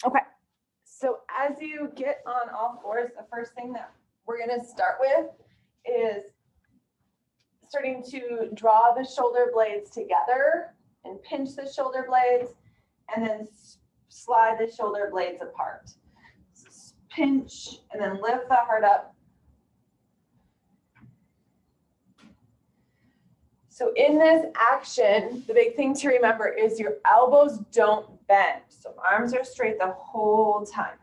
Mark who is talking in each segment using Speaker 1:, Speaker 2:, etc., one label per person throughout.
Speaker 1: Okay, so as you get on all fours, the first thing that we're going to start with is starting to draw the shoulder blades together and pinch the shoulder blades, and then slide the shoulder blades apart. So pinch and then lift the heart up. So in this action, the big thing to remember is your elbows don't bend. So arms are straight the whole time.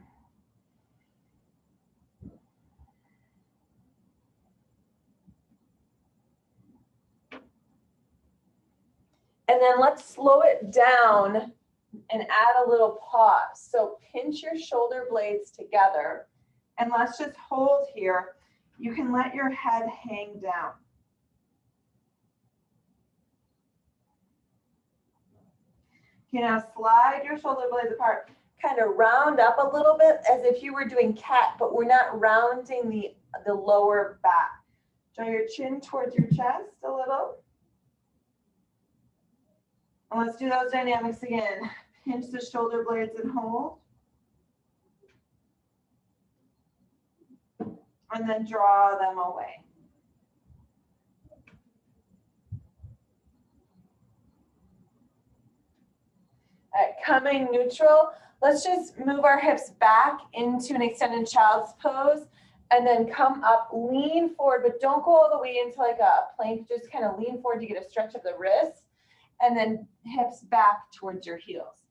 Speaker 1: And then let's slow it down and add a little pause. So pinch your shoulder blades together, and let's just hold here. You can let your head hang down. You now slide your shoulder blades apart, kind of round up a little bit as if you were doing cat, but we're not rounding the lower back. Draw your chin towards your chest a little. And let's do those dynamics again. Pinch the shoulder blades and hold. And then draw them away. All right, coming neutral. Let's just move our hips back into an extended child's pose and then come up, lean forward, but don't go all the way into like a plank. Just kind of lean forward to get a stretch of the wrists, and then hips back towards your heels.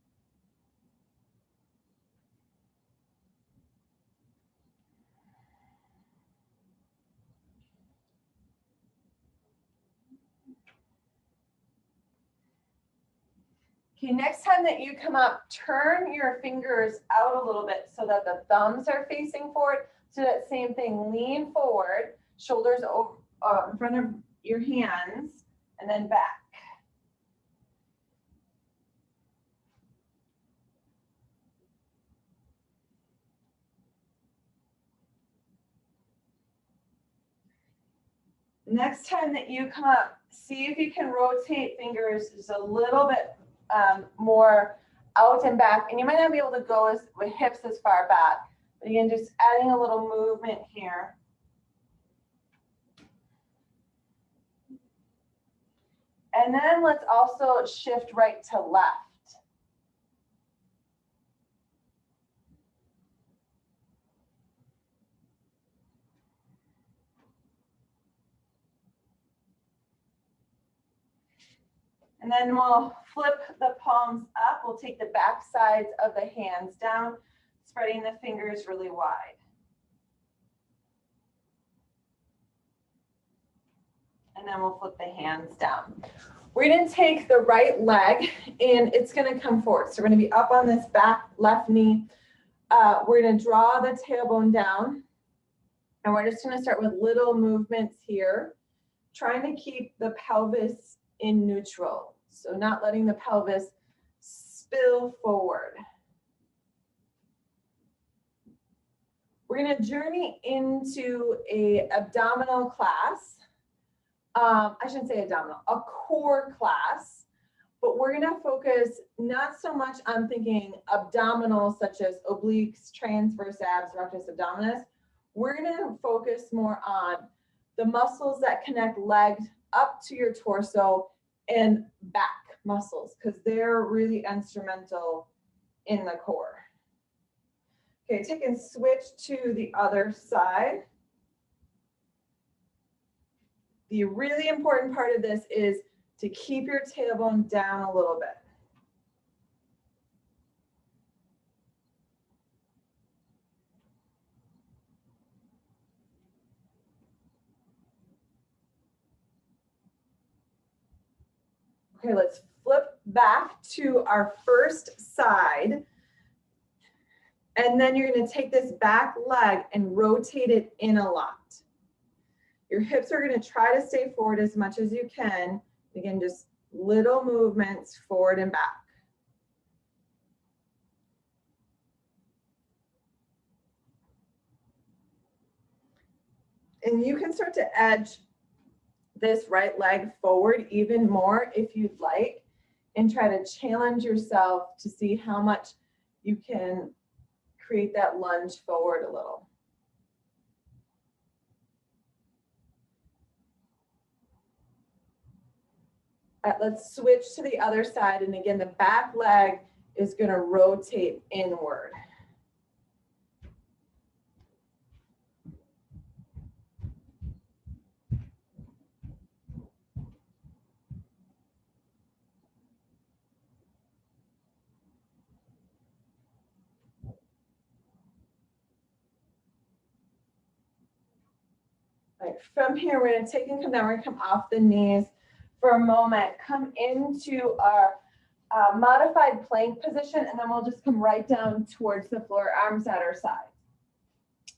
Speaker 1: Okay, next time that you come up, turn your fingers out a little bit so that the thumbs are facing forward. So that same thing, lean forward, shoulders over, in front of your hands, and then back. Next time that you come up, see if you can rotate fingers just a little bit more out and back. And you might not be able to go with hips as far back, but again, just adding a little movement here. And then let's also shift right to left. And then we'll flip the palms up. We'll take the back sides of the hands down, spreading the fingers really wide. And then we'll flip the hands down. We're going to take the right leg and it's going to come forward. So we're going to be up on this back left knee. We're going to draw the tailbone down. And we're just going to start with little movements here, trying to keep the pelvis in neutral. So not letting the pelvis spill forward. We're going to journey into a abdominal class. I shouldn't say abdominal, a core class, but we're going to focus not so much on thinking abdominals such as obliques, transverse abs, rectus abdominis. We're going to focus more on the muscles that connect legs up to your torso and back muscles, because they're really instrumental in the core. Okay, take and switch to the other side. The really important part of this is to keep your tailbone down a little bit. Okay, let's flip back to our first side. And then you're going to take this back leg and rotate it in a lot. Your hips are going to try to stay forward as much as you can. Again, just little movements forward and back. And you can start to edge this right leg forward even more if you'd like, and try to challenge yourself to see how much you can create that lunge forward a little. All right, let's switch to the other side. And again, the back leg is going to rotate inward. All right, from here, we're going to take and come down. We're going to come off the knees for a moment. Come into our modified plank position, and then we'll just come right down towards the floor, arms at our sides.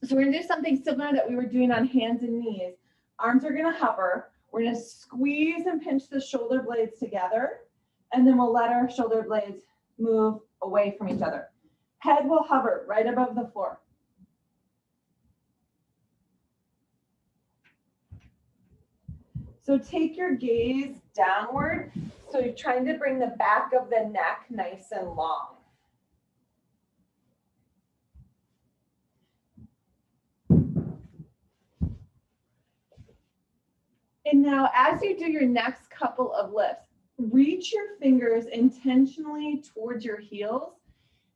Speaker 1: So we're going to do something similar that we were doing on hands and knees. Arms are going to hover. We're going to squeeze and pinch the shoulder blades together, and then we'll let our shoulder blades move away from each other. Head will hover right above the floor. So take your gaze downward. So you're trying to bring the back of the neck nice and long. And now as you do your next couple of lifts, reach your fingers intentionally towards your heels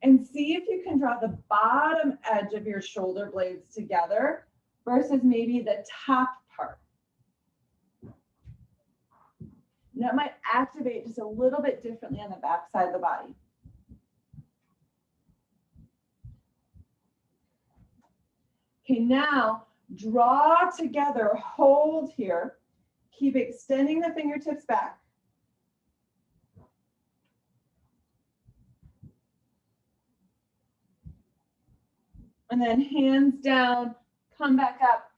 Speaker 1: and see if you can draw the bottom edge of your shoulder blades together versus maybe the top part. And that might activate just a little bit differently on the back side of the body. Okay, now draw together, hold here. Keep extending the fingertips back. And then hands down, come back up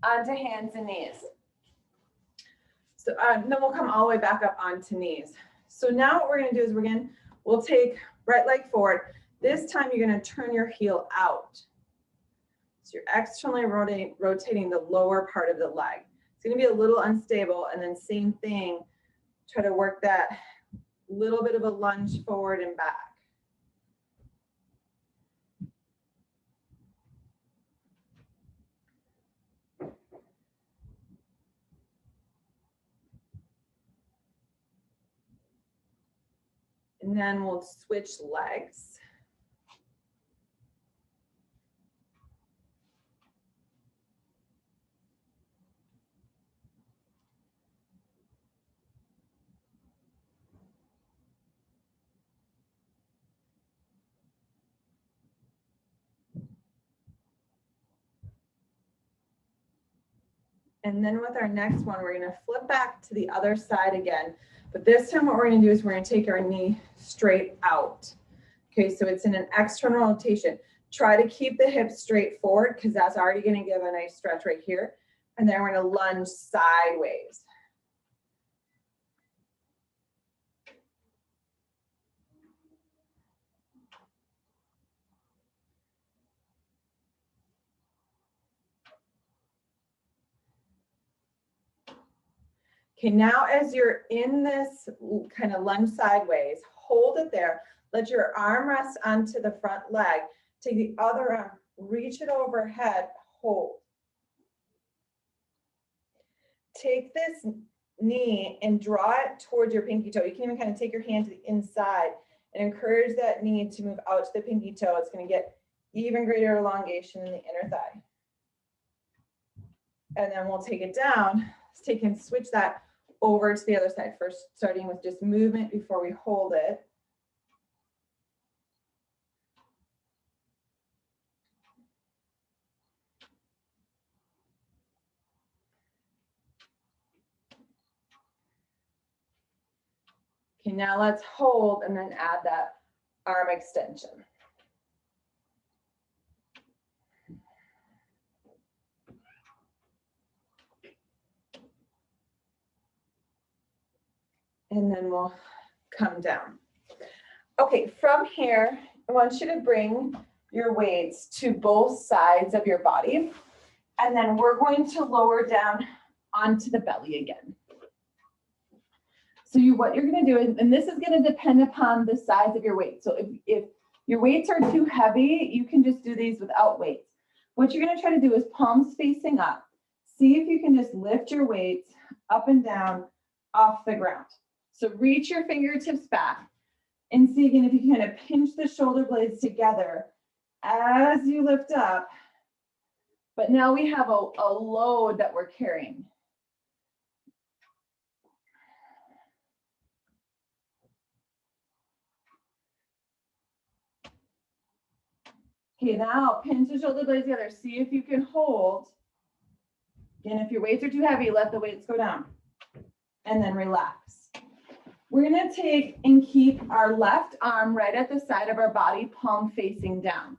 Speaker 1: onto hands and knees. So then we'll come all the way back up onto knees. So now what we're going to do is we'll take right leg forward. This time you're going to turn your heel out. So you're externally rotating the lower part of the leg. It's going to be a little unstable, and then same thing, try to work that little bit of a lunge forward and back. And then we'll switch legs. And then with our next one, we're going to flip back to the other side again. But this time what we're going to do is we're going to take our knee straight out. Okay, so it's in an external rotation. Try to keep the hips straight forward because that's already going to give a nice stretch right here. And then we're going to lunge sideways. Okay, now as you're in this kind of lunge sideways, hold it there. Let your arm rest onto the front leg. Take the other arm, reach it overhead, hold. Take this knee and draw it towards your pinky toe. You can even kind of take your hand to the inside and encourage that knee to move out to the pinky toe. It's going to get even greater elongation in the inner thigh. And then we'll take it down. Let's take and switch that over to the other side. First, starting with just movement before we hold it. Okay, now let's hold and then add that arm extension. And then we'll come down. Okay, from here, I want you to bring your weights to both sides of your body. And then we're going to lower down onto the belly again. So what you're going to do is, and this is going to depend upon the size of your weight. So if Your weights are too heavy, you can just do these without weights. What you're gonna try to do is palms facing up. See if you can just lift your weights up and down off the ground. So reach your fingertips back and see again if you can kind of pinch the shoulder blades together as you lift up. But now we have a load that we're carrying. Okay, now pinch the shoulder blades together. See if you can hold. Again, if your weights are too heavy, let the weights go down. And then relax. We're gonna take and keep our left arm right at the side of our body, palm facing down.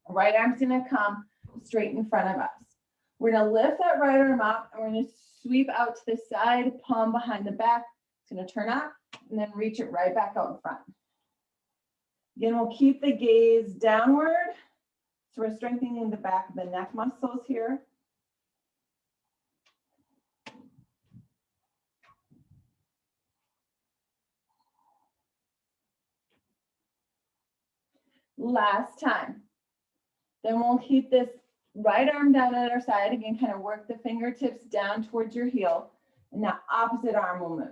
Speaker 1: Right arm's gonna come straight in front of us. We're gonna lift that right arm up and we're gonna sweep out to the side, palm behind the back. It's gonna turn up and then reach it right back out in front. Again, we'll keep the gaze downward. So we're strengthening the back of the neck muscles here. Last time. Then we'll keep this right arm down at our side. Again, kind of work the fingertips down towards your heel. And now opposite arm will move.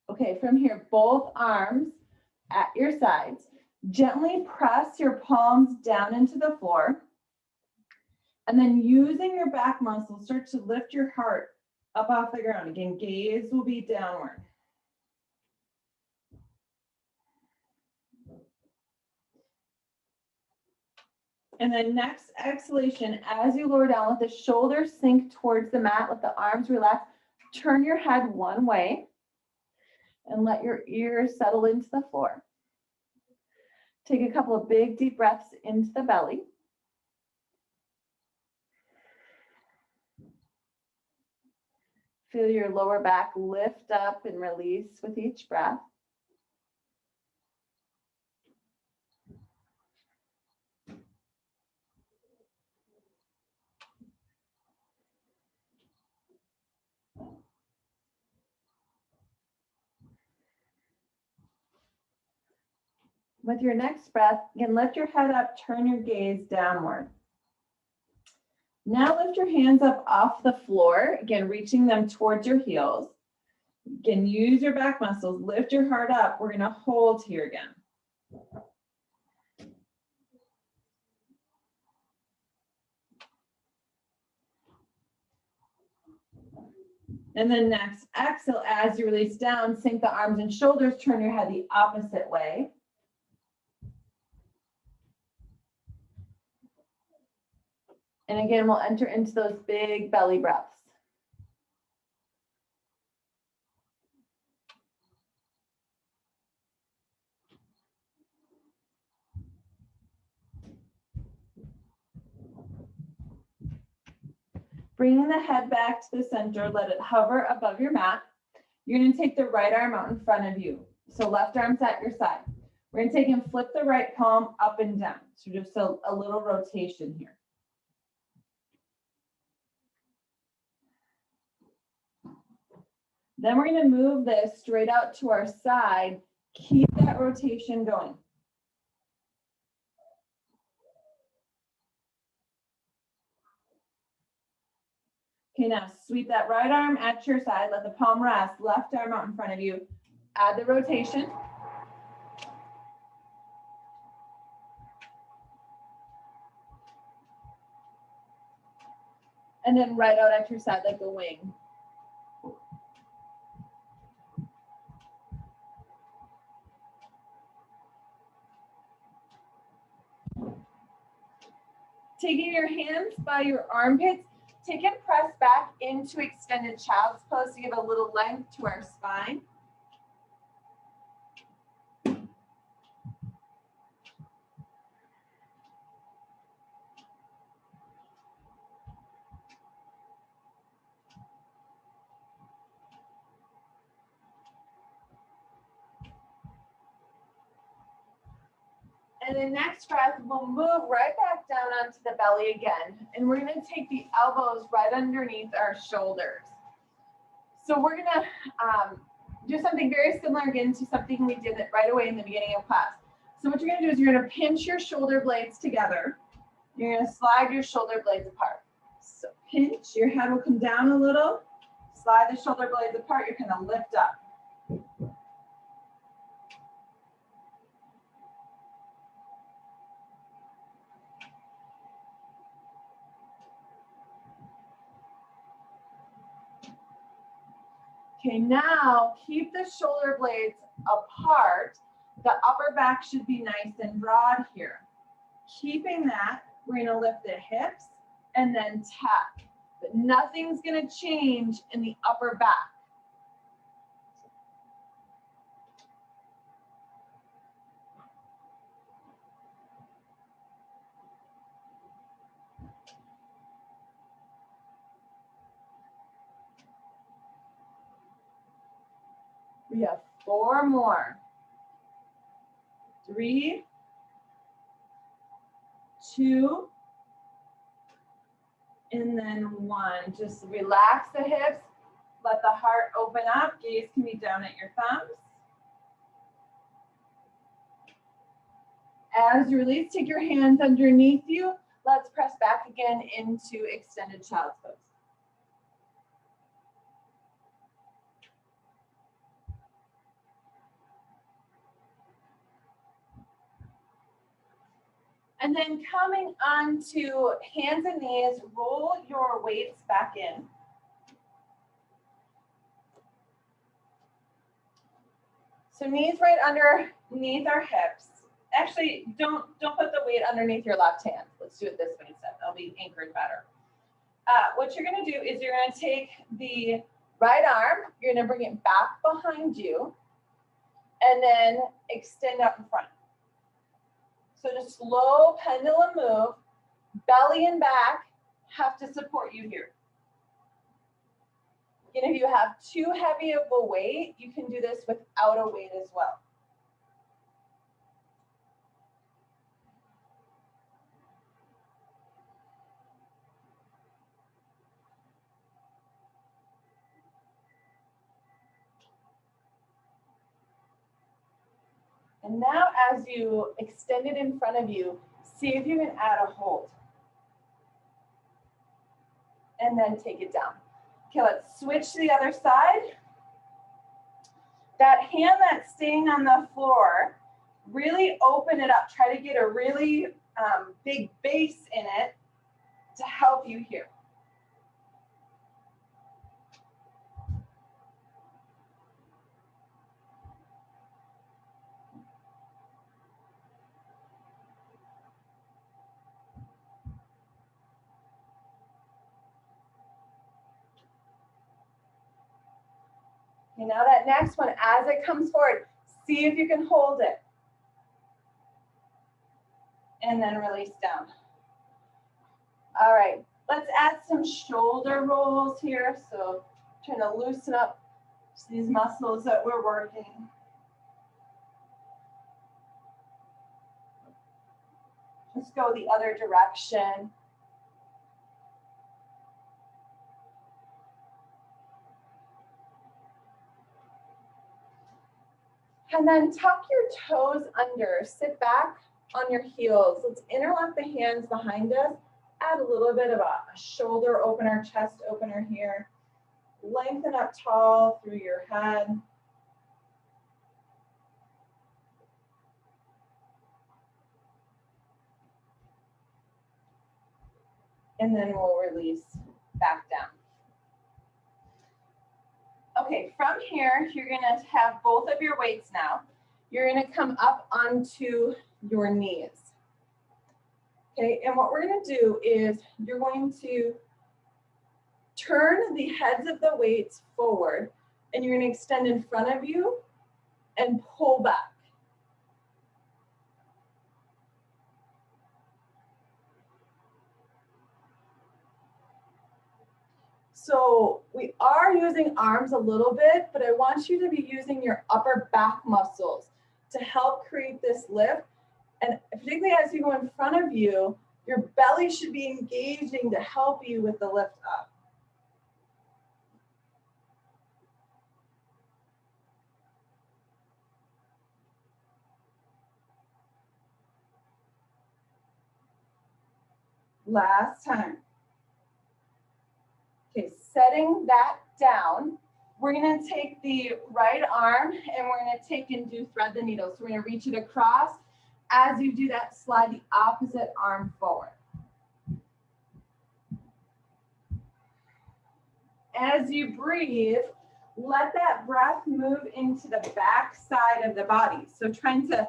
Speaker 1: Okay, from here, both arms at your sides. Gently press your palms down into the floor. And then using your back muscles, start to lift your heart up off the ground. Again, gaze will be downward. And then next exhalation, as you lower down, let the shoulders sink towards the mat, let the arms relax. Turn your head one way and let your ears settle into the floor. Take a couple of big deep breaths into the belly. Feel your lower back lift up and release with each breath. With your next breath, again, lift your head up, turn your gaze downward. Now lift your hands up off the floor, again, reaching them towards your heels. Again, use your back muscles, lift your heart up. We're gonna hold here again. And then next, exhale, as you release down, sink the arms and shoulders, turn your head the opposite way. And again, we'll enter into those big belly breaths. Bringing the head back to the center, let it hover above your mat. You're gonna take the right arm out in front of you. So left arm's at your side. We're gonna take and flip the right palm up and down. So just a little rotation here. Then we're gonna move this straight out to our side. Keep that rotation going. Okay, now sweep that right arm at your side. Let the palm rest. Left arm out in front of you. Add the rotation. And then right out at your side like a wing. Taking your hands by your armpits, take and press back into extended child's pose to give a little length to our spine. And then next breath, we'll move right back down onto the belly again. And we're gonna take the elbows right underneath our shoulders. So we're gonna do something very similar again to something we did right away in the beginning of class. So what you're gonna do is you're gonna pinch your shoulder blades together. You're gonna slide your shoulder blades apart. So pinch, your head will come down a little. Slide the shoulder blades apart, you're gonna lift up. Okay, now keep the shoulder blades apart. The upper back should be nice and broad here. Keeping that, we're gonna lift the hips and then tap. But nothing's gonna change in the upper back. We have 4 more. 3, 2, and then 1. Just relax the hips, let the heart open up, gaze can be down at your thumbs. As you release, take your hands underneath you. Let's press back again into extended child's pose. And then coming onto hands and knees, roll your weights back in. So knees right underneath our hips. Actually, don't put the weight underneath your left hand. Let's do it this way instead. That'll be anchored better. What you're gonna do is you're gonna take the right arm, you're gonna bring it back behind you, and then extend out in front. So just slow pendulum move, belly and back have to support you here. And if you have too heavy of a weight, you can do this without a weight as well. And now as you extend it in front of you, see if you can add a hold. And then take it down. Okay, let's switch to the other side. That hand that's staying on the floor, really open it up. Try to get a really big base in it to help you here. Okay, now that next one, as it comes forward, see if you can hold it. And then release down. All right, let's add some shoulder rolls here. So trying to loosen up these muscles that we're working. Let's go the other direction. And then tuck your toes under, sit back on your heels. Let's interlock the hands behind us. Add a little bit of a shoulder opener, chest opener here. Lengthen up tall through your head. And then we'll release back down. Okay, from here, you're gonna have both of your weights now. You're gonna come up onto your knees. Okay, and what we're gonna do is you're going to turn the heads of the weights forward, and you're gonna extend in front of you and pull back. So we are using arms a little bit, but I want you to be using your upper back muscles to help create this lift And particularly as you go in front of you, your belly should be engaging to help you with the lift up. Last time. Okay, setting that down, we're gonna take the right arm and we're gonna take and do thread the needle. So we're gonna reach it across. As you do that, slide the opposite arm forward. As you breathe, let that breath move into the back side of the body. So trying to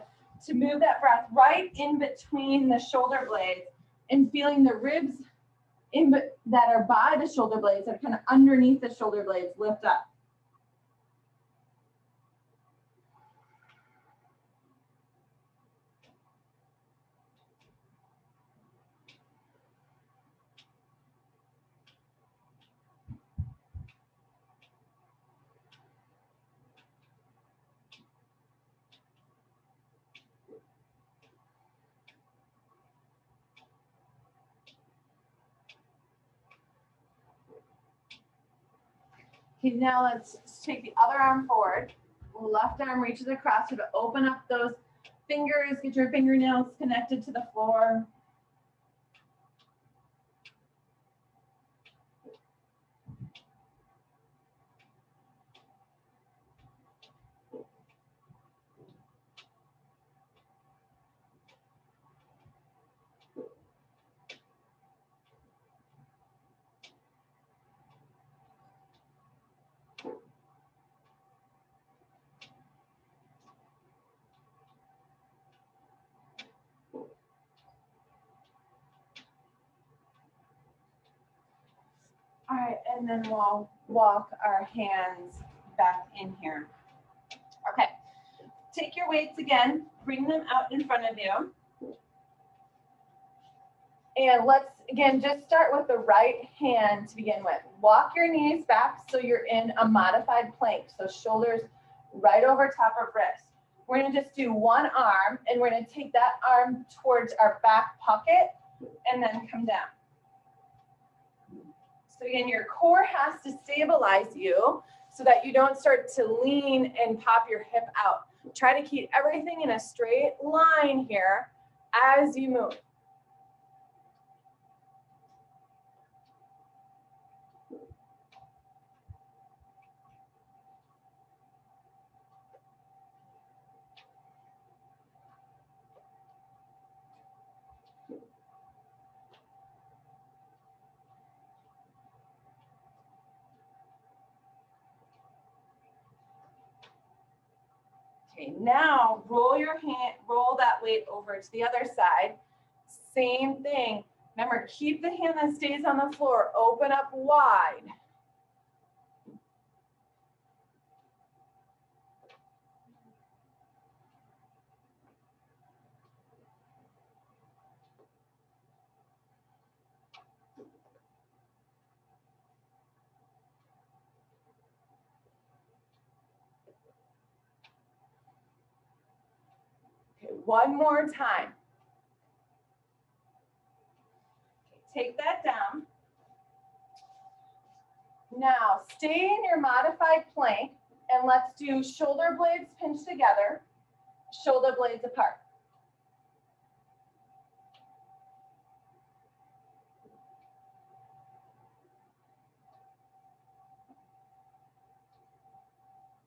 Speaker 1: move that breath right in between the shoulder blades and feeling the ribs that are by the shoulder blades, that are kind of underneath the shoulder blades, lift up. Okay, now let's take the other arm forward. Left arm reaches across to open up those fingers, get your fingernails connected to the floor. All right, and then we'll walk our hands back in here. Okay, take your weights again, bring them out in front of you. And let's, again, just start with the right hand to begin with. Walk your knees back so you're in a modified plank. So shoulders right over top of wrist. We're gonna just do one arm and we're gonna take that arm towards our back pocket and then come down. So again, your core has to stabilize you so that you don't start to lean and pop your hip out. Try to keep everything in a straight line here as you move. Okay, now roll your hand, roll that weight over to the other side. Same thing. Remember, keep the hand that stays on the floor, open up wide. Okay, one more time. Okay, take that down. Now, stay in your modified plank and let's do shoulder blades pinched together, shoulder blades apart.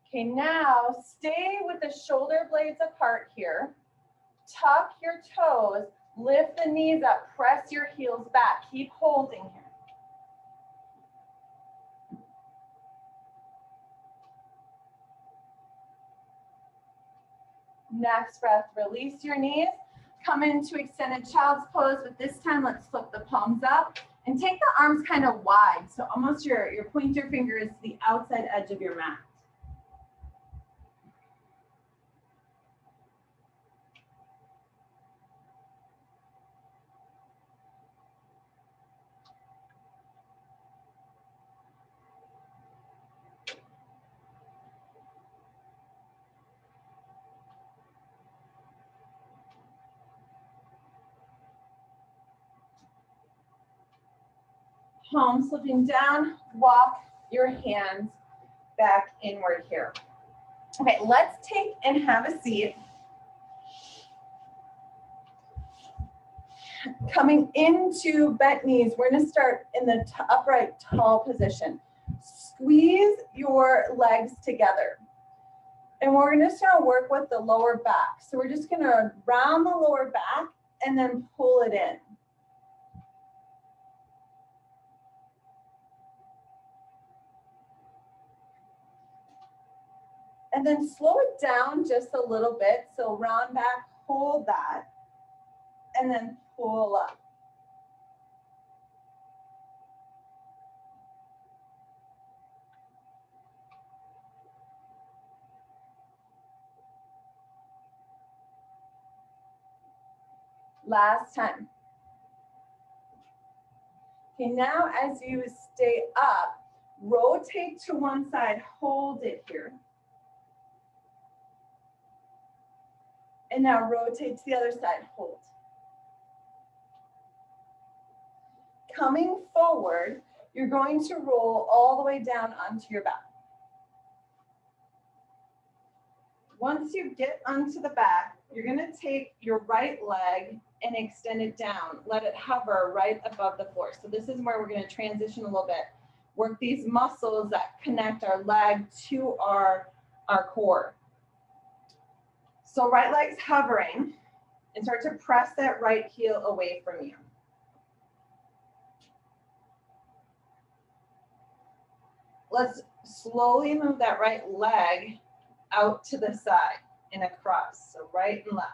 Speaker 1: Okay, now stay with the shoulder blades apart here. Tuck your toes, lift the knees up, press your heels back. Keep holding here. Next breath, release your knees. Come into extended child's pose, but this time let's flip the palms up and take the arms kind of wide. So almost your pointer finger is the outside edge of your mat. palms flipping down, walk your hands back inward here. Okay, let's take and have a seat. Coming into bent knees, we're gonna start in the upright tall position. Squeeze your legs together. And we're gonna start to work with the lower back. So we're just gonna round the lower back and then pull it in. And then slow it down just a little bit. So round back, hold that, and then pull up. Last time. Okay, now as you stay up, rotate to one side, hold it here. And now rotate to the other side, hold. Coming forward, you're going to roll all the way down onto your back. Once you get onto the back, you're gonna take your right leg and extend it down. Let it hover right above the floor. So this is where we're gonna transition a little bit. Work these muscles that connect our leg to our core. So right leg's hovering, and start to press that right heel away from you. Let's slowly move that right leg out to the side and across, so right and left.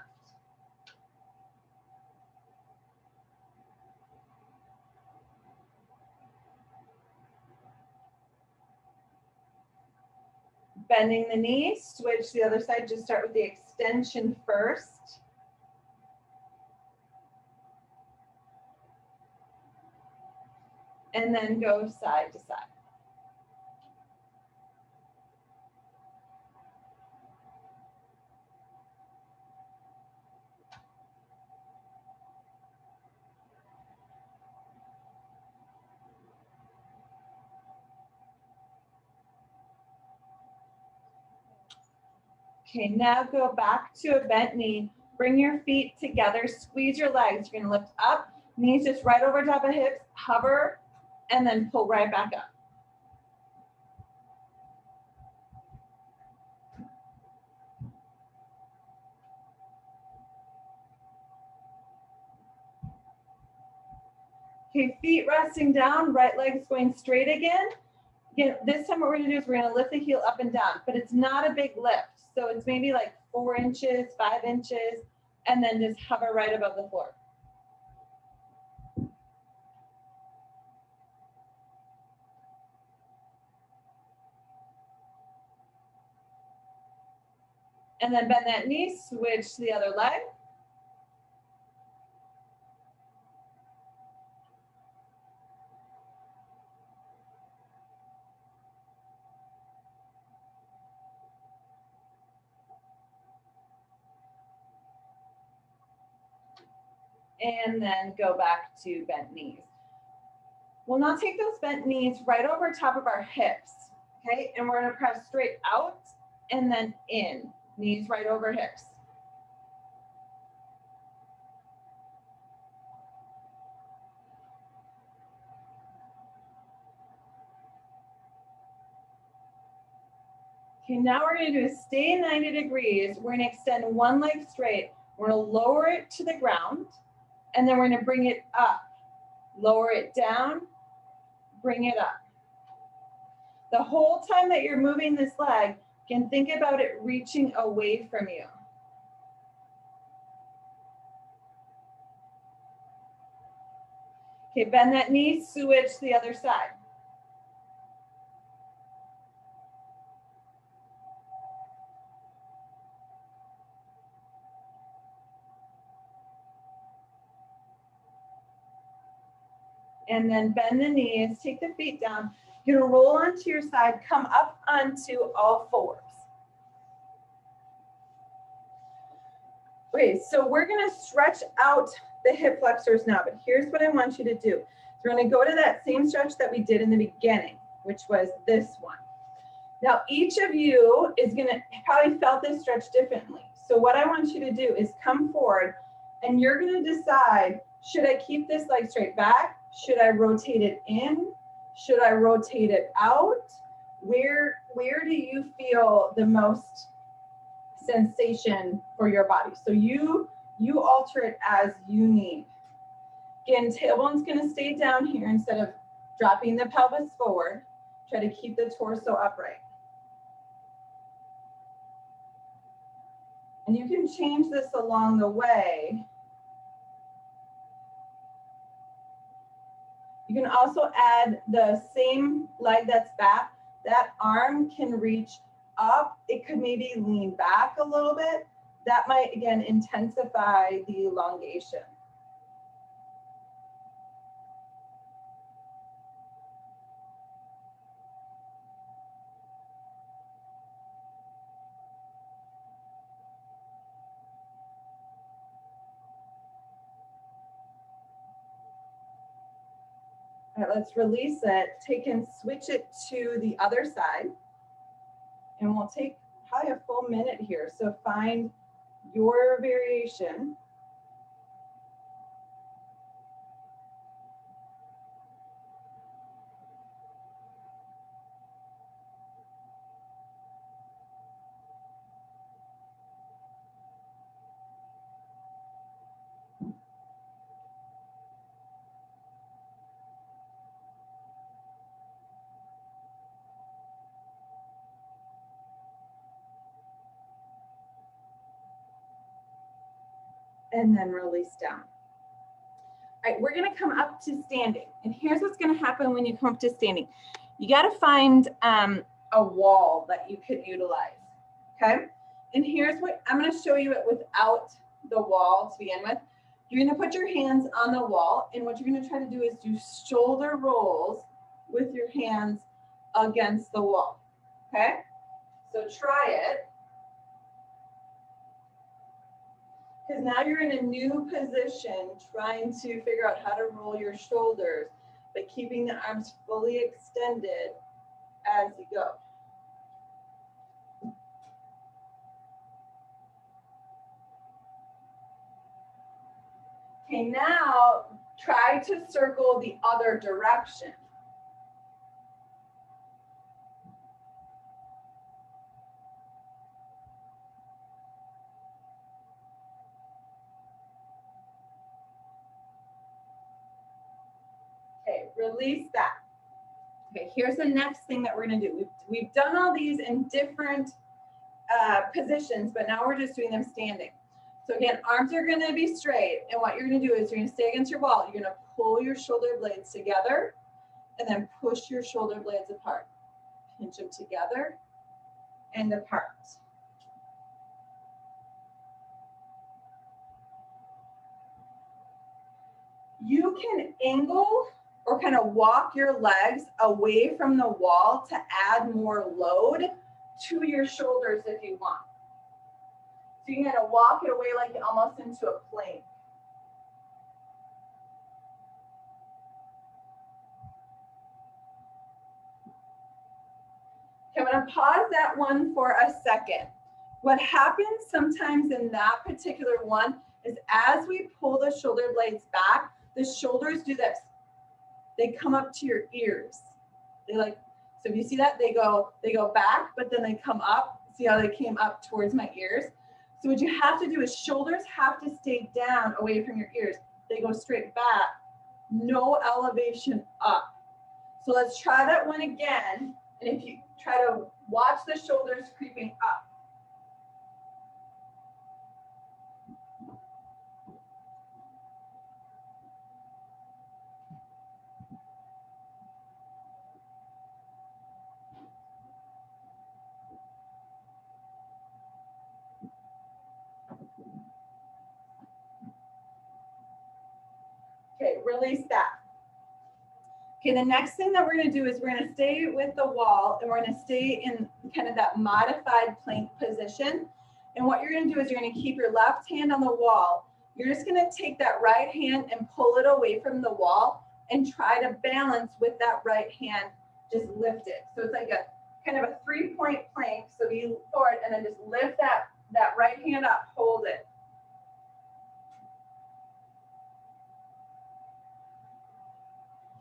Speaker 1: Bending the knee, switch to the other side, just start with the extension first. And then go side to side. Okay, now go back to a bent knee. Bring your feet together, squeeze your legs. You're gonna lift up, knees just right over top of hips, hover, and then pull right back up. Okay, feet resting down, right leg's going straight again. Again, this time what we're gonna do is we're gonna lift the heel up and down, but it's not a big lift. So it's maybe like 4 inches, 5 inches, and then just hover right above the floor. And then bend that knee, switch to the other leg. And then go back to bent knees. We'll now take those bent knees right over top of our hips, okay? And we're gonna press straight out and then in, knees right over hips. Okay, now we're gonna do a stay 90 degrees. We're gonna extend one leg straight. We're gonna lower it to the ground, and then we're gonna bring it up. Lower it down, bring it up. The whole time that you're moving this leg, you can think about it reaching away from you. Okay, bend that knee, switch to the other side. And then bend the knees, take the feet down. You're gonna roll onto your side, come up onto all fours. Okay, so we're gonna stretch out the hip flexors now, but here's what I want you to do. So we're going to go to that same stretch that we did in the beginning, which was this one. Now, each of you is going to probably felt this stretch differently. So what I want you to do is come forward and you're going to decide, should I keep this leg straight back? Should I rotate it in? Should I rotate it out? Where do you feel the most sensation for your body? So you alter it as you need. Again, tailbone's going to stay down here instead of dropping the pelvis forward. Try to keep the torso upright. And you can change this along the way. You can also add the same leg that's back. That arm can reach up. It could maybe lean back a little bit. That might, again, intensify the elongation. All right, let's release it. Take and switch it to the other side. And we'll take probably a full minute here. So find your variation. And then release down. All right, we're gonna come up to standing. And here's what's gonna happen when you come up to standing. You gotta find a wall that you could utilize, okay? And here's what, I'm gonna show you it without the wall to begin with. You're gonna put your hands on the wall, and what you're gonna try to do is do shoulder rolls with your hands against the wall, okay? So try it. Because now you're in a new position trying to figure out how to roll your shoulders, but keeping the arms fully extended as you go. Okay, now try to circle the other direction. Okay, release that. Okay, here's the next thing that we're gonna do. We've done all these in different positions, but now we're just doing them standing. So again, arms are gonna be straight, and what you're gonna do is you're gonna stay against your wall. You're gonna pull your shoulder blades together, and then push your shoulder blades apart. Pinch them together and apart. You can angle or kind of walk your legs away from the wall to add more load to your shoulders if you want. So you're gonna walk it away like almost into a plank. Okay, I'm gonna pause that one for a second. What happens sometimes in that particular one is as we pull the shoulder blades back, the shoulders do this. They come up to your ears. They like, so if you see that, they go back, but then they come up. See how they came up towards my ears? So what you have to do is shoulders have to stay down away from your ears. They go straight back, no elevation up. So let's try that one again. And if you try to watch the shoulders creeping up. Okay, release that. Okay, the next thing that we're gonna do is we're gonna stay with the wall and we're gonna stay in kind of that modified plank position. And what you're gonna do is you're gonna keep your left hand on the wall. You're just gonna take that right hand and pull it away from the wall and try to balance with that right hand, just lift it. So it's like a kind of a 3-point plank. So you forward and then just lift that right hand up, hold it.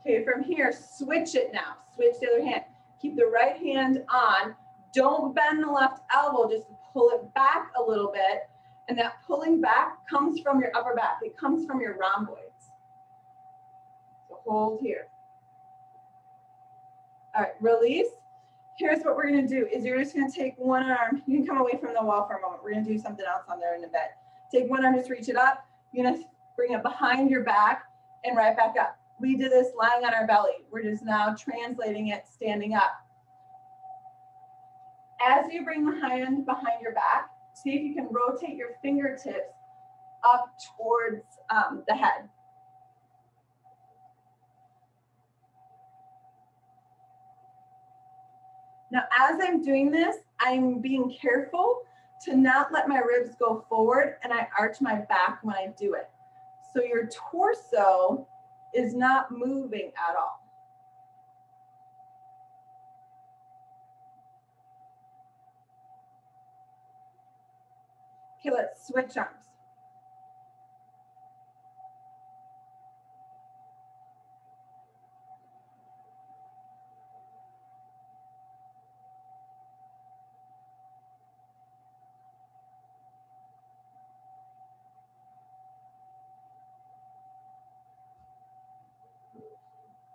Speaker 1: Okay, from here, switch it now. Switch the other hand. Keep the right hand on. Don't bend the left elbow, just pull it back a little bit. And that pulling back comes from your upper back. It comes from your rhomboids. So hold here. All right, release. Here's what we're gonna do is you're just gonna take one arm. You can come away from the wall for a moment. We're gonna do something else on there in a bit. Take one arm, just reach it up. You're gonna bring it behind your back and right back up. We did this lying on our belly. We're just now translating it, standing up. As you bring the hand behind your back, see if you can rotate your fingertips up towards the head. Now, as I'm doing this, I'm being careful to not let my ribs go forward and I arch my back when I do it. So your torso is not moving at all. Okay, let's switch arms.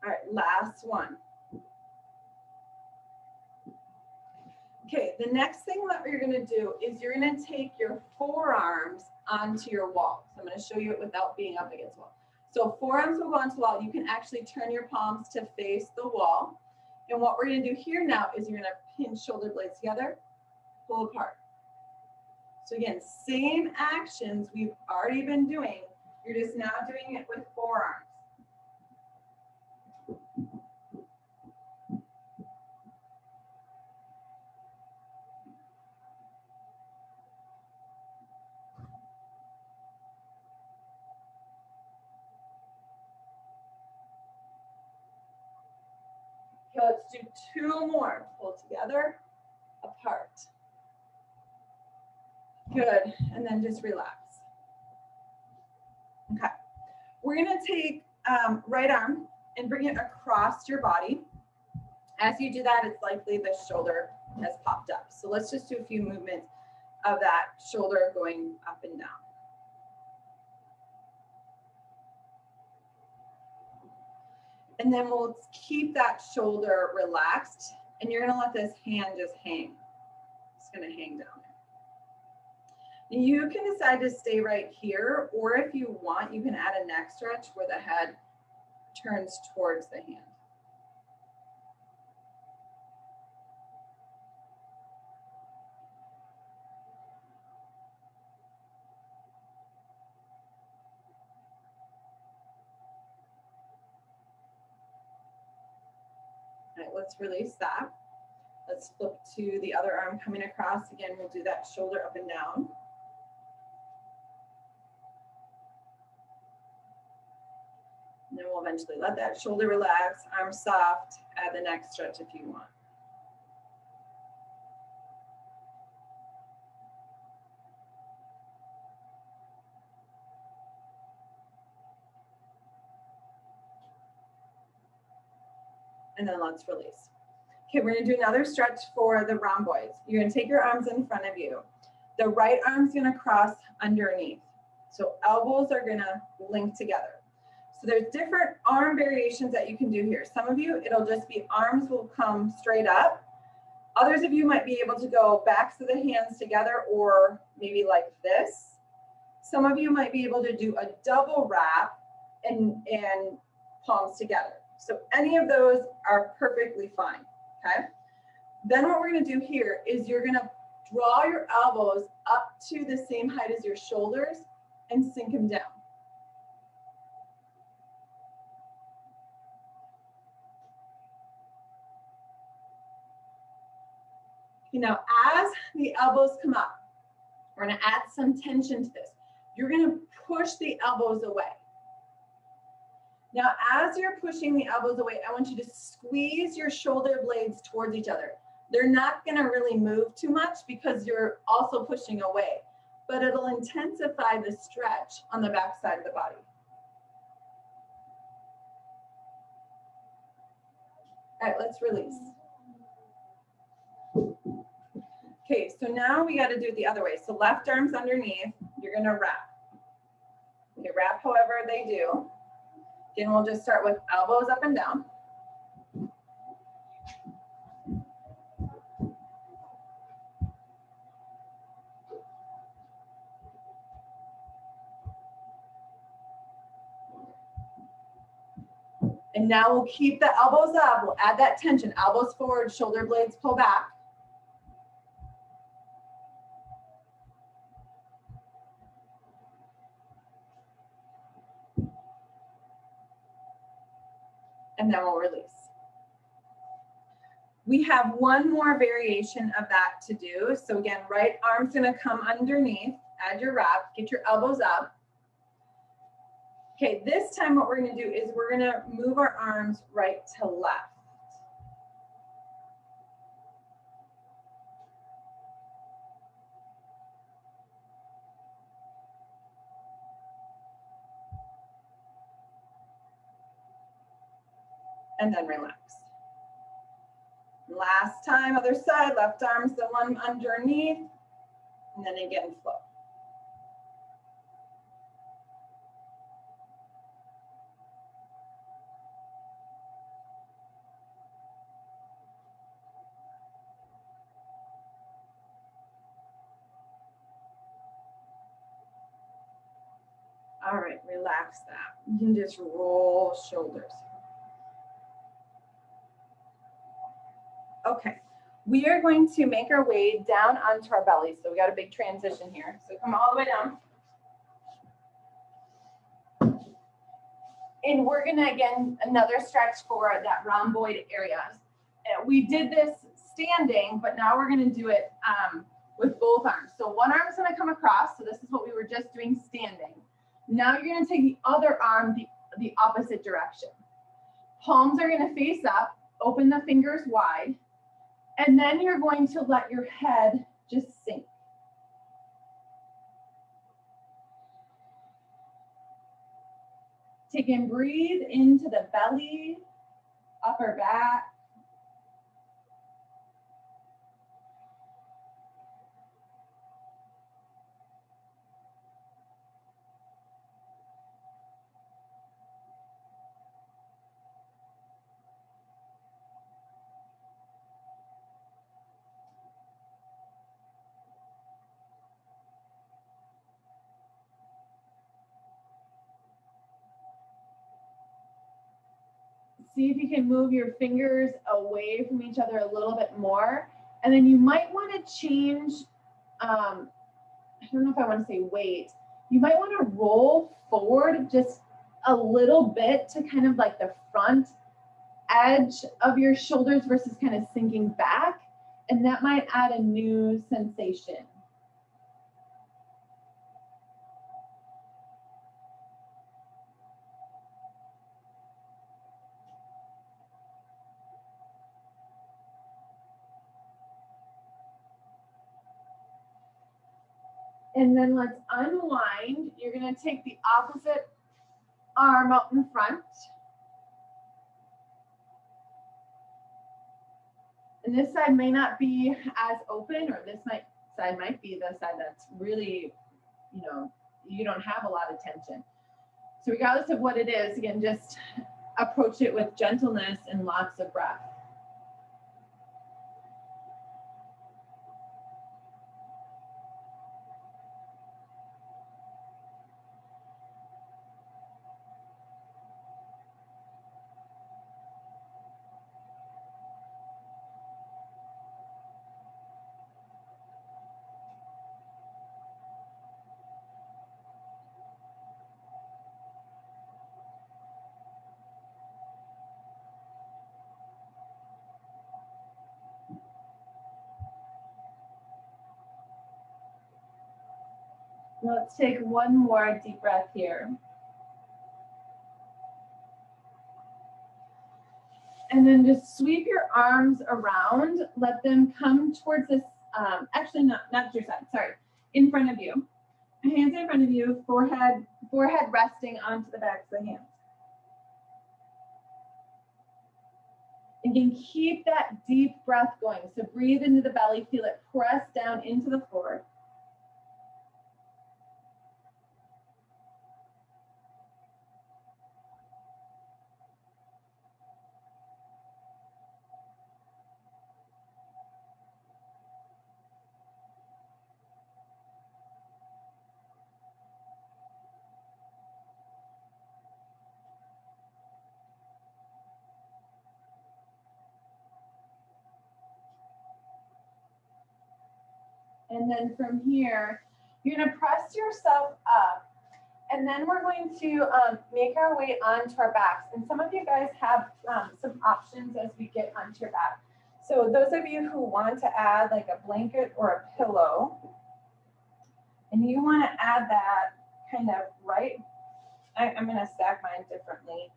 Speaker 1: All right, last one. Okay, the next thing that you're gonna do is you're gonna take your forearms onto your wall. So I'm gonna show you it without being up against the wall. So forearms will go onto the wall. You can actually turn your palms to face the wall. And what we're gonna do here now is you're gonna pinch shoulder blades together, pull apart. So again, same actions we've already been doing. You're just now doing it with forearms. Okay, let's do 2 more. Pull together, apart. Good, and then just relax. Okay, we're gonna take right arm and bring it across your body. As you do that, it's likely the shoulder has popped up. So let's just do a few movements of that shoulder going up and down. And then we'll keep that shoulder relaxed and you're gonna let this hand just hang. It's gonna hang down there. You can decide to stay right here, or if you want, you can add a neck stretch where the head turns towards the hand. All right, let's release that. Let's flip to the other arm coming across. Again, we'll do that shoulder up and down. And then we'll eventually let that shoulder relax, arm soft, add the neck stretch if you want. And then let's release. Okay, we're gonna do another stretch for the rhomboids. You're gonna take your arms in front of you. The right arm's gonna cross underneath. So elbows are gonna link together. So there's different arm variations that you can do here. Some of you, it'll just be arms will come straight up. Others of you might be able to go backs of the hands together or maybe like this. Some of you might be able to do a double wrap and palms together. So any of those are perfectly fine, okay? Then what we're gonna do here is you're gonna draw your elbows up to the same height as your shoulders and sink them down. You know, as the elbows come up, we're gonna add some tension to this. You're gonna push the elbows away. Now, as you're pushing the elbows away, I want you to squeeze your shoulder blades towards each other. They're not gonna really move too much because you're also pushing away, but it'll intensify the stretch on the back side of the body. All right, let's release. Okay, so now we got to do it the other way. So left arm's underneath, you're going to wrap. Okay, wrap however they do. Again, we'll just start with elbows up and down. And now we'll keep the elbows up. We'll add that tension. Elbows forward, shoulder blades pull back. And then we'll release. We have one more variation of that to do. So again, right arm's gonna come underneath, add your wrap, get your elbows up. Okay, this time what we're gonna do is we're gonna move our arms right to left. And then relax. Last time, other side, left arm's the one underneath, and then again, flow. All right, relax that. You can just roll shoulders. Okay, we are going to make our way down onto our belly. So we got a big transition here. So come all the way down. And we're gonna, again, another stretch for that rhomboid area. We did this standing, but now we're gonna do it with both arms. So one arm's gonna come across. So this is what we were just doing standing. Now you're gonna take the other arm the opposite direction. Palms are gonna face up, open the fingers wide, and then you're going to let your head just sink. Take and breathe into the belly, upper back. See if you can move your fingers away from each other a little bit more. And then you might want to change, I don't know if I want to say weight. You might want to roll forward just a little bit to kind of like the front edge of your shoulders versus kind of sinking back. And that might add a new sensation. And then let's unwind. You're going to take the opposite arm out in front. And this side may not be as open, or this side might be the side that's really, you don't have a lot of tension. So regardless of what it is, again, just approach it with gentleness and lots of breath. Let's take one more deep breath here. And then just sweep your arms around, let them come towards this, actually not to your side, sorry, in front of you. Hands in front of you, forehead resting onto the backs of the hands. Again, keep that deep breath going. So breathe into the belly, feel it press down into the floor. And then from here, you're gonna press yourself up. And then we're going to make our way onto our backs. And some of you guys have some options as we get onto your back. So those of you who want to add like a blanket or a pillow, and you want to add that kind of right, I'm going to stack mine differently,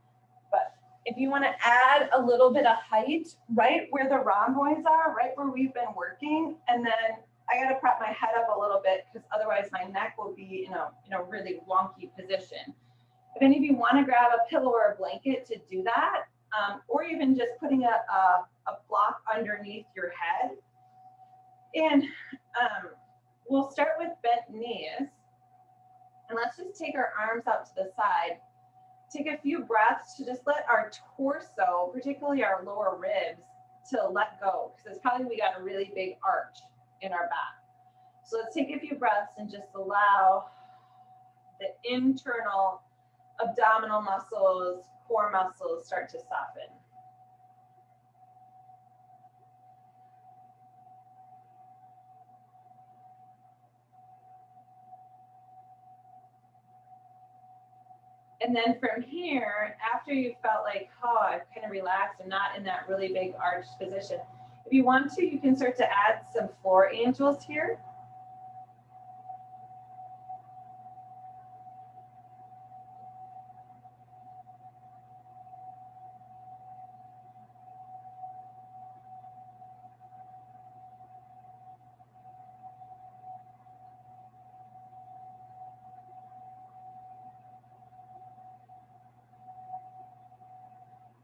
Speaker 1: but if you want to add a little bit of height right where the rhomboids are, right where we've been working, and then I got to prep my head up a little bit because otherwise my neck will be in a really wonky position. If any of you want to grab a pillow or a blanket to do that, or even just putting a block underneath your head. And we'll start with bent knees. And let's just take our arms out to the side. Take a few breaths to just let our torso, particularly our lower ribs, to let go. Because it's probably we got a really big arch in our back. So let's take a few breaths and just allow the internal abdominal muscles, core muscles start to soften. And then from here, after you felt like, oh, I've kind of relaxed, I'm not in that really big arched position. If you want to, you can start to add some floor angels here.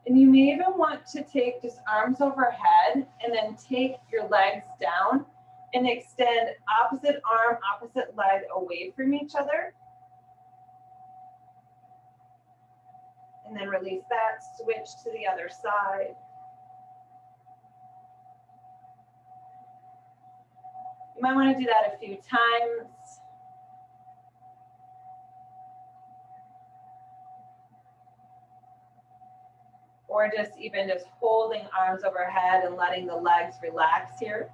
Speaker 1: And you may even want to take just arms overhead and then take your legs down and extend opposite arm, opposite leg away from each other. And then release that, switch to the other side. You might want to do that a few times. Or just even just holding arms overhead and letting the legs relax here.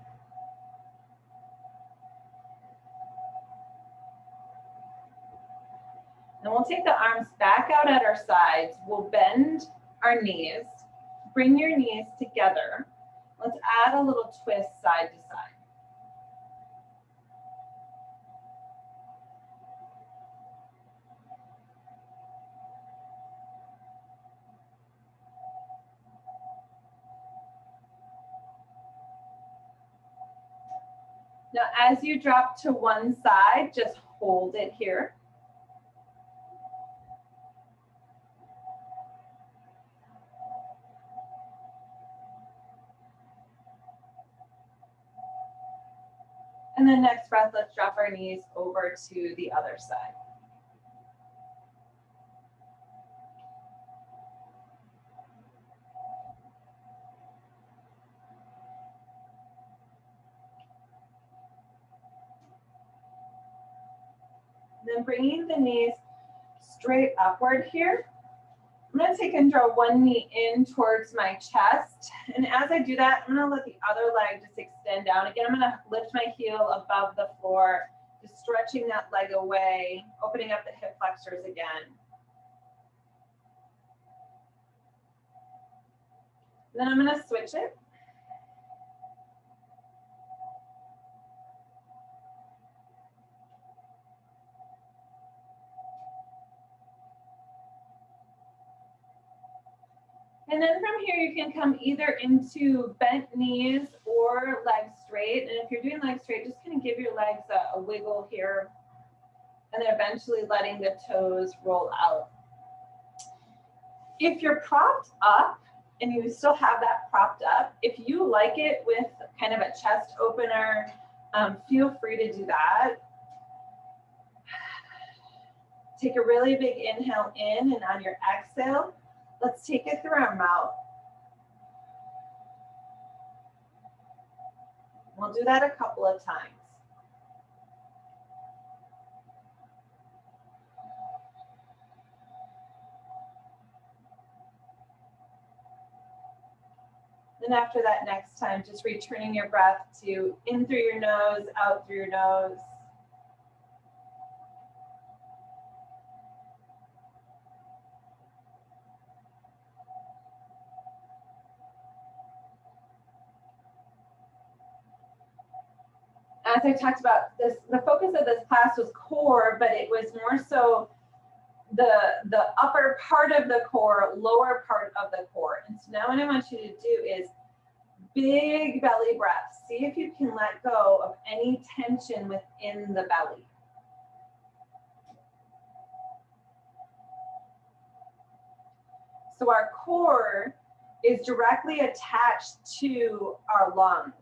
Speaker 1: Then we'll take the arms back out at our sides. We'll bend our knees. Bring your knees together. Let's add a little twist side to side. Now, as you drop to one side, just hold it here. And then next breath, let's drop our knees over to the other side. Then bringing the knees straight upward here. I'm going to take and draw one knee in towards my chest. And as I do that, I'm going to let the other leg just extend down. Again, I'm going to lift my heel above the floor, just stretching that leg away, opening up the hip flexors again. Then I'm going to switch it. And then from here, you can come either into bent knees or legs straight. And if you're doing legs straight, just kind of give your legs a wiggle here. And then eventually letting the toes roll out. If you're propped up and you still have that propped up, if you like it with kind of a chest opener, feel free to do that. Take a really big inhale in, and on your exhale, let's take it through our mouth. We'll do that a couple of times. Then after that next time, just returning your breath to in through your nose, out through your nose. As I talked about this, the focus of this class was core, but it was more so the upper part of the core, lower part of the core. And so now what I want you to do is big belly breath. See if you can let go of any tension within the belly. So our core is directly attached to our lungs.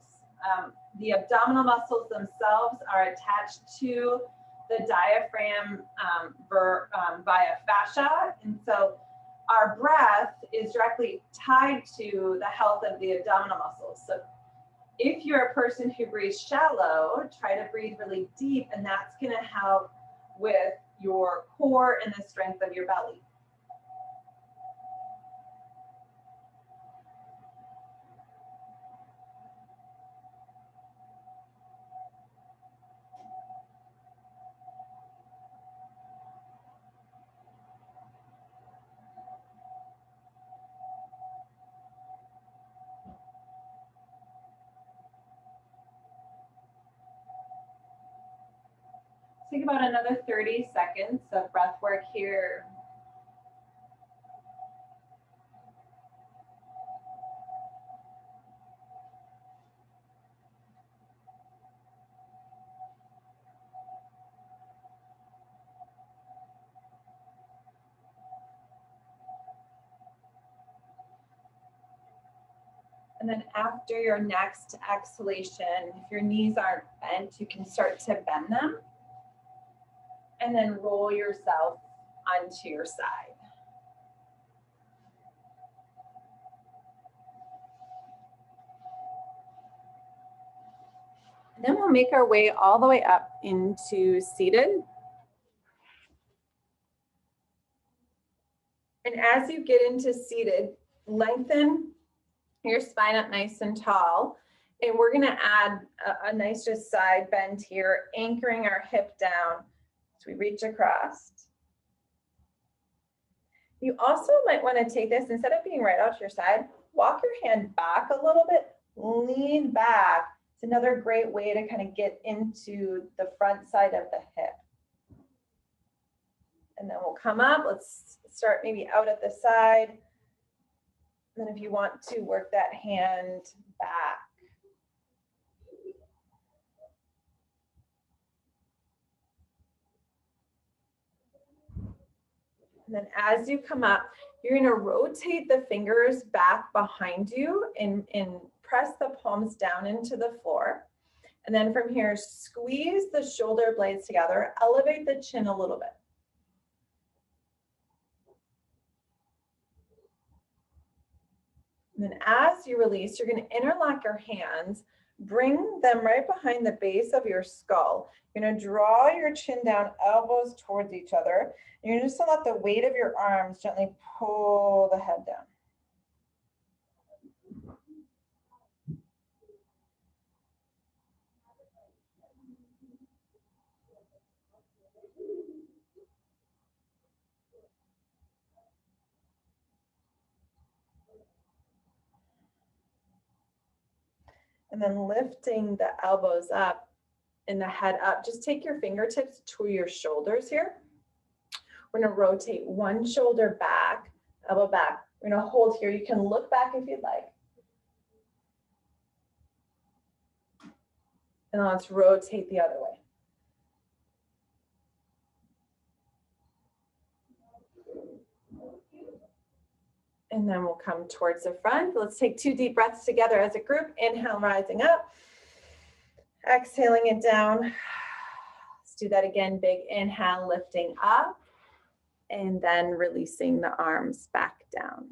Speaker 1: The abdominal muscles themselves are attached to the diaphragm via fascia. And so our breath is directly tied to the health of the abdominal muscles. So if you're a person who breathes shallow, try to breathe really deep, and that's going to help with your core and the strength of your belly. Think about another 30 seconds of breath work here. And then after your next exhalation, if your knees aren't bent, you can start to bend them. And then roll yourself onto your side. And then we'll make our way all the way up into seated. And as you get into seated, lengthen your spine up nice and tall. And we're gonna add a nice just side bend here, anchoring our hip down as we reach across. You also might wanna take this, instead of being right out to your side, walk your hand back a little bit, lean back. It's another great way to kind of get into the front side of the hip. And then we'll come up, let's start maybe out at the side. And then if you want to work that hand back. And then as you come up, you're gonna rotate the fingers back behind you and press the palms down into the floor. And then from here, squeeze the shoulder blades together, elevate the chin a little bit. And then as you release, you're gonna interlock your hands, bring them right behind the base of your skull. You're gonna draw your chin down, elbows towards each other. You're just gonna let the weight of your arms gently pull the head down. And then lifting the elbows up and the head up. Just take your fingertips to your shoulders here. We're gonna rotate one shoulder back, elbow back, We're gonna hold here. You can look back if you'd like. And let's rotate the other way. And then we'll come towards the front. Let's take 2 deep breaths together as a group. Inhale, rising up. Exhaling it down. Let's do that again. Big inhale, lifting up. And then releasing the arms back down.